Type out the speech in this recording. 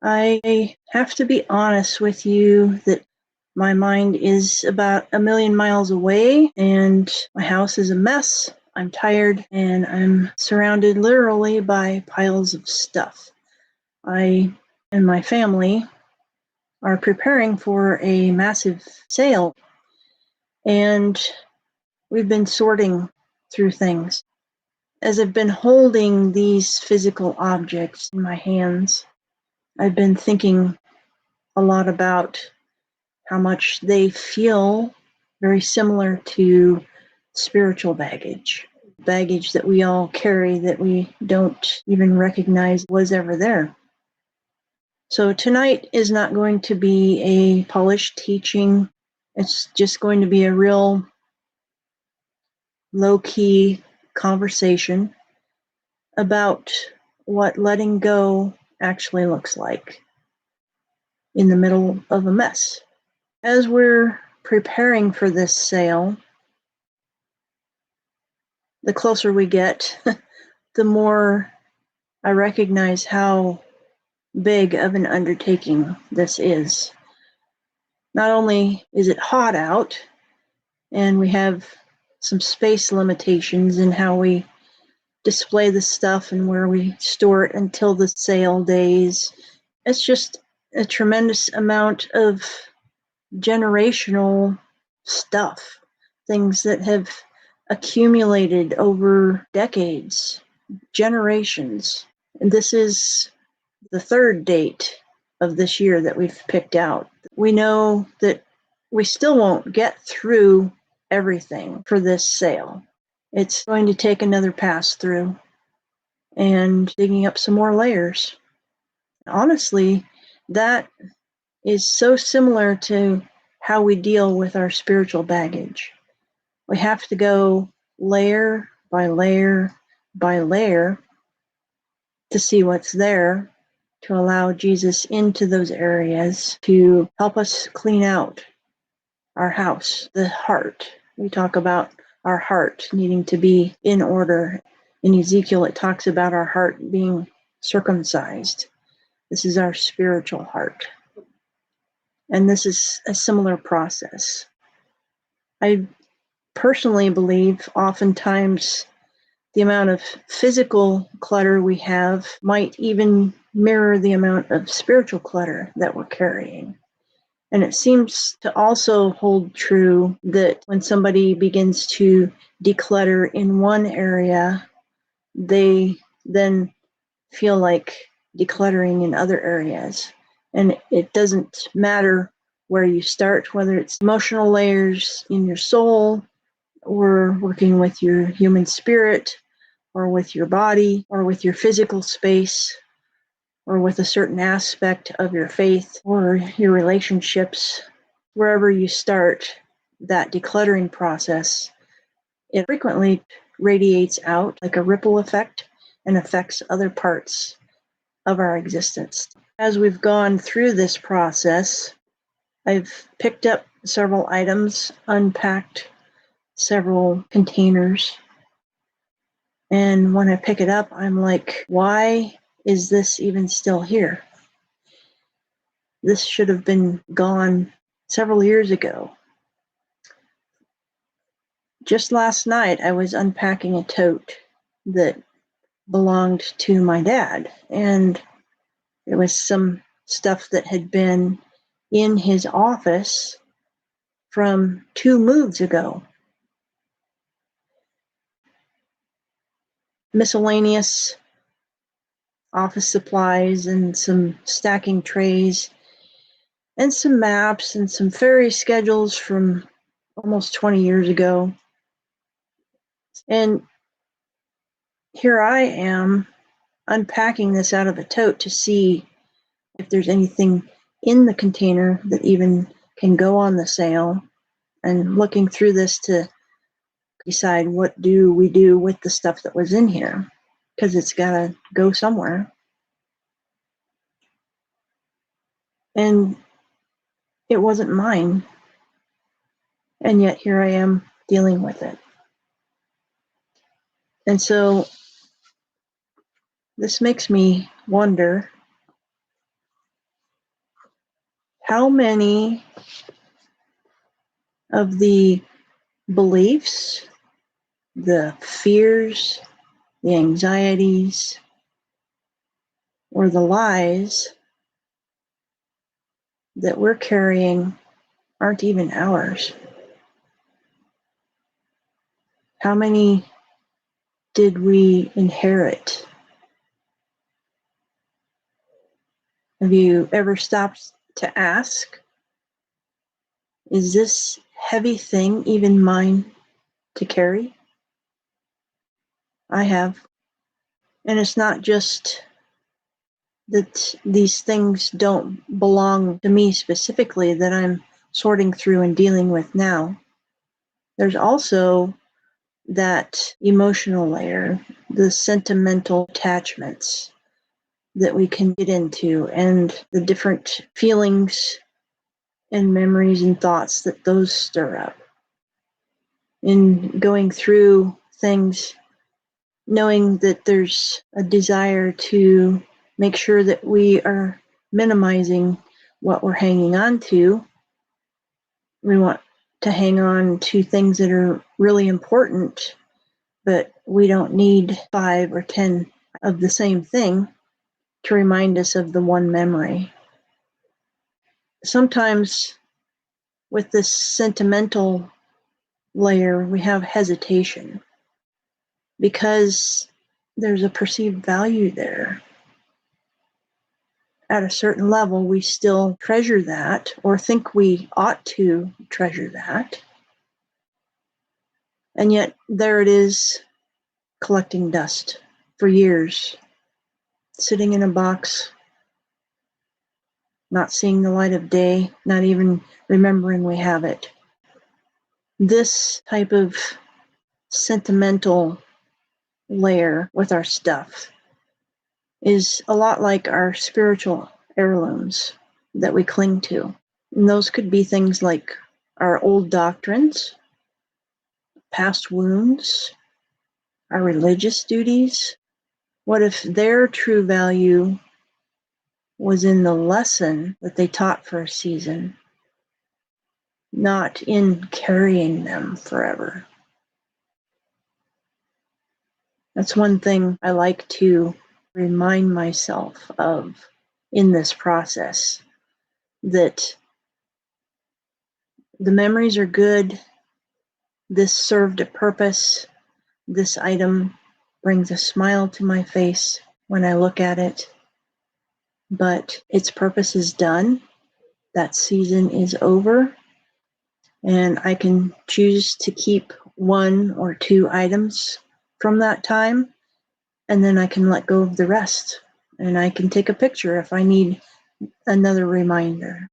I have to be honest with you that my mind is about a million miles away and my house is a mess. I'm tired and I'm surrounded literally by piles of stuff. I and my family are preparing for a massive sale, and we've been sorting through things. As I've been holding these physical objects in my hands, I've been thinking a lot about how much they feel very similar to spiritual baggage that we all carry that we don't even recognize was ever there. So tonight is not going to be a polished teaching. It's just going to be a real low-key conversation about what letting go actually looks like in the middle of a mess. As we're preparing for this sale, the closer we get, the more I recognize how big of an undertaking this is. Not only is it hot out, and we have some space limitations in how we display the stuff and where we store it until the sale days. It's just a tremendous amount of generational stuff, things that have accumulated over decades, generations. And this is the third date of this year that we've picked out. We know that we still won't get through everything for this sale. It's going to take another pass through and digging up some more layers. Honestly, that is so similar to how we deal with our spiritual baggage. We have to go layer by layer by layer to see what's there, to allow Jesus into those areas to help us clean out our house, the heart. We talk about our heart needing to be in order. In Ezekiel, it talks about our heart being circumcised. This is our spiritual heart. And this is a similar process. I personally believe oftentimes the amount of physical clutter we have might even mirror the amount of spiritual clutter that we're carrying. And it seems to also hold true that when somebody begins to declutter in one area, they then feel like decluttering in other areas. And it doesn't matter where you start, whether it's emotional layers in your soul, or working with your human spirit, or with your body, or with your physical space, or with a certain aspect of your faith or your relationships. Wherever you start that decluttering process, it frequently radiates out like a ripple effect and affects other parts of our existence. As we've gone through this process, I've picked up several items, unpacked several containers, and when I pick it up, I'm like, why is this even still here? This should have been gone several years ago. Just last night, I was unpacking a tote that belonged to my dad, and there was some stuff that had been in his office from 2 moves ago. Miscellaneous office supplies and some stacking trays and some maps and some ferry schedules from almost 20 years ago. And here I am unpacking this out of a tote to see if there's anything in the container that even can go on the sale, and looking through this to decide what do we do with the stuff that was in here, because it's got to go somewhere. And it wasn't mine, and yet here I am dealing with it. And so this makes me wonder, How many of the beliefs, the fears, the anxieties, or the lies that we're carrying aren't even ours? How many did we inherit? Have you ever stopped to ask, is this heavy thing even mine to carry? I have. And it's not just that these things don't belong to me specifically that I'm sorting through and dealing with now. There's also that emotional layer, the sentimental attachments that we can get into, and the different feelings and memories and thoughts that those stir up. In going through things, knowing that there's a desire to make sure that we are minimizing what we're hanging on to. We want to hang on to things that are really important, but we don't need 5 or 10 of the same thing to remind us of the one memory. Sometimes with this sentimental layer, we have hesitation because there's a perceived value there. At a certain level, we still treasure that or think we ought to treasure that. And yet there it is, collecting dust for years, sitting in a box, not seeing the light of day, not even remembering we have it. This type of sentimental layer with our stuff is a lot like our spiritual heirlooms that we cling to. And those could be things like our old doctrines, past wounds, our religious duties. What if their true value was in the lesson that they taught for a season, not in carrying them forever? That's one thing I like to remind myself of in this process, that the memories are good. This served a purpose. This item brings a smile to my face when I look at it, but its purpose is done. That season is over, and I can choose to keep 1 or 2 items from that time, and then I can let go of the rest, and I can take a picture if I need another reminder.